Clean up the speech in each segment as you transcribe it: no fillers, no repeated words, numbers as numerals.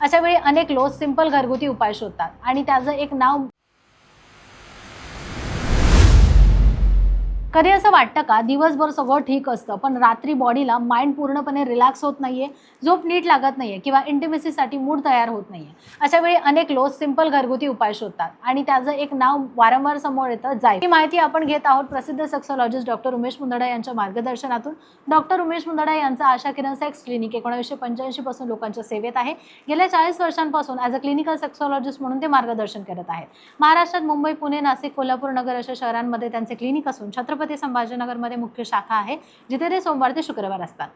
अशा वेळी अनेक लोक सिंपल घरगुती उपाय शोधतात आणि त्याचं एक नाव कधी असं वाटतं का दिवसभर सगळं ठीक असतं पण रात्री बॉडीला माइंड पूर्णपणे रिलॅक्स होत नाहीये, झोप नीट लागत नाहीये किंवा इंटिमेसीसाठी मूड तयार होत नाहीये. अशा वेळी अनेक लोक सिंपल घरगुती उपाय शोधतात आणि त्याचं एक नाव वारंवार समोर येतं जायफळ. ही माहिती आपण घेत आहोत प्रसिद्ध सेक्सॉलॉजिस्ट डॉक्टर उमेश मुंदडा यांच्या मार्गदर्शनातून. डॉक्टर उमेश मुंदडा यांचा आशा किरण सेक्स क्लिनिक 1985 पासून लोकांच्या सेवेत आहे. गेल्या 40 वर्षांपासून ॲज अ क्लिनिकल सेक्सॉलॉजिस्ट म्हणून ते मार्गदर्शन करत आहेत. महाराष्ट्रात मुंबई, पुणे, नाशिक, कोल्हापूर नगर अशा शहरांमध्ये त्यांचे क्लिनिक असून छत्रपती संभाजीनगरमध्ये मुख्य शाखा आहे जिथे ते सोमवार ते शुक्रवार असतात.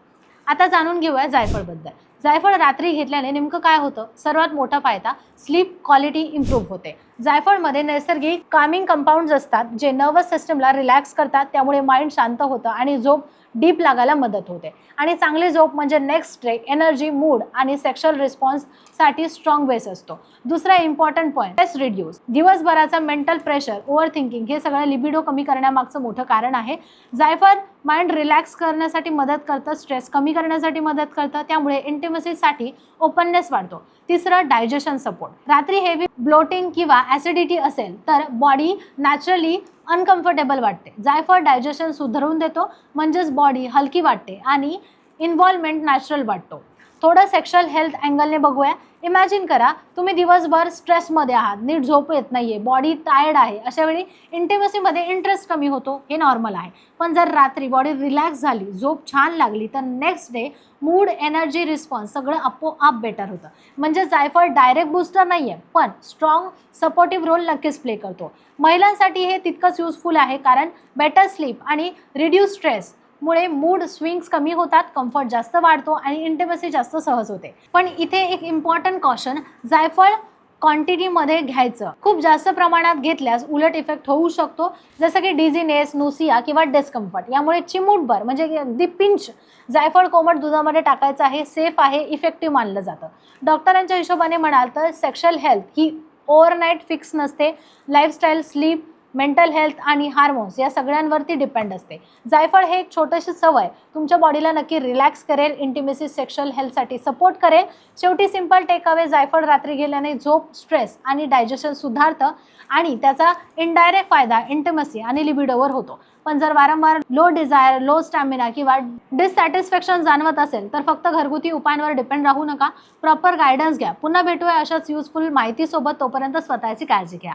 आता जाणून घेऊया जायफळबद्दल. जायफळ रात्री घेतल्याने नेमकं काय होतं? सर्वात मोठा फायदा स्लीप क्वालिटी इम्प्रूव्ह होते. जायफळमध्ये नैसर्गिक कामिंग कंपाऊंड्स असतात जे नर्वस सिस्टमला रिलॅक्स करतात, त्यामुळे माइंड शांत होतं आणि झोप डीप लागायला मदत होते. आणि चांगली झोप म्हणजे नेक्स्ट डे एनर्जी, मूड आणि सेक्शुअल रिस्पॉन्ससाठी स्ट्रॉंग बेस असतो. दुसरा इम्पॉर्टंट पॉईंट स्ट्रेस रिड्यूस. दिवसभराचा मेंटल प्रेशर, ओव्हर थिंकिंग हे सगळं लिबिडो कमी करण्यामागचं मोठं कारण आहे. जायफळ माइंड रिलॅक्स करण्यासाठी मदत करतं, स्ट्रेस कमी करण्यासाठी मदत करतं, त्यामुळे इंटिमेसीसाठी ओपननेस वाढतो. तिसरं डायजेशन सपोर्ट. रात्री हेवी ब्लोटिंग किंवा ॲसिडिटी असेल तर बॉडी नॅचरली अनकम्फर्टेबल वाटते. जायफळ डायजेशन सुधारून देतो, म्हणजेच बॉडी हलकी वाटते आणि इन्व्हॉल्वमेंट नॅचरल वाटतो. थोडं सेक्शुअल हेल्थ अँगलने बघूया. इमॅजिन करा तुम्ही दिवसभर स्ट्रेसमध्ये आहात, नीट झोप येत नाहीये, बॉडी टायर्ड आहे. अशा वेळी इंटिमेसीमध्ये इंटरेस्ट कमी होतो, हे नॉर्मल आहे. पण जर रात्री बॉडी रिलॅक्स झाली, झोप छान लागली तर next day mood, energy, response सगळं आपोआप बेटर होतं. म्हणजे जायफळ डायरेक्ट बूस्टर नाही आहे, पण स्ट्रॉंग सपोर्टिव्ह रोल नक्कीच प्ले करतो. महिलांसाठी हे तितकंच युजफुल आहे, कारण बेटर स्लीप आणि रिड्यूस स्ट्रेस मुळे मूड स्विंग्स कमी होतात, कम्फर्ट जास्त वाढतो आणि इंटिमेसी जास्त सहज होते. पण इथे एक इम्पॉर्टंट कॉशन, जायफळ क्वांटिटीमध्ये घ्यायचं. खूप जास्त प्रमाणात घेतल्यास उलट इफेक्ट होऊ शकतो, जसं की डिझीनेस, नोसिया किंवा डिस्कम्फर्ट. यामुळे चिमूटभर म्हणजे अगदी पिंच जायफळ कोमट दुधामध्ये टाकायचं आहे. सेफ आहे, इफेक्टिव्ह मानलं जातं. डॉक्टरांच्या हिशोबाने म्हणाल तर सेक्शुअल हेल्थ ही ओव्हरनाईट फिक्स नसते. लाईफस्टाईल, स्लीप, मेंटल हेल्थ आणि हार्मोन्स या सगळ्यांवरती डिपेंड असते. जायफळ हे एक छोटीशी सवय तुमच्या बॉडीला नक्की रिलॅक्स करेल, इंटिमेसी, सेक्शुअल हेल्थसाठी सपोर्ट करेल. शेवटी सिंपल टेक अवे, जायफळ रात्री गेल्याने झोप, स्ट्रेस आणि डायजेशन सुधारतं आणि त्याचा इनडायरेक्ट फायदा इंटिमेसी आणि लिबिडोवर होतो. पण जर वारंवार लो डिझायर, लो स्टॅमिना किंवा डिससॅटिस्फॅक्शन जाणवत असेल तर फक्त घरगुती उपायांवर डिपेंड राहू नका. प्रॉपर गायडन्स घ्या. पुन्हा भेटूया अशाच युजफुल माहितीसोबत. तोपर्यंत स्वतःची काळजी घ्या.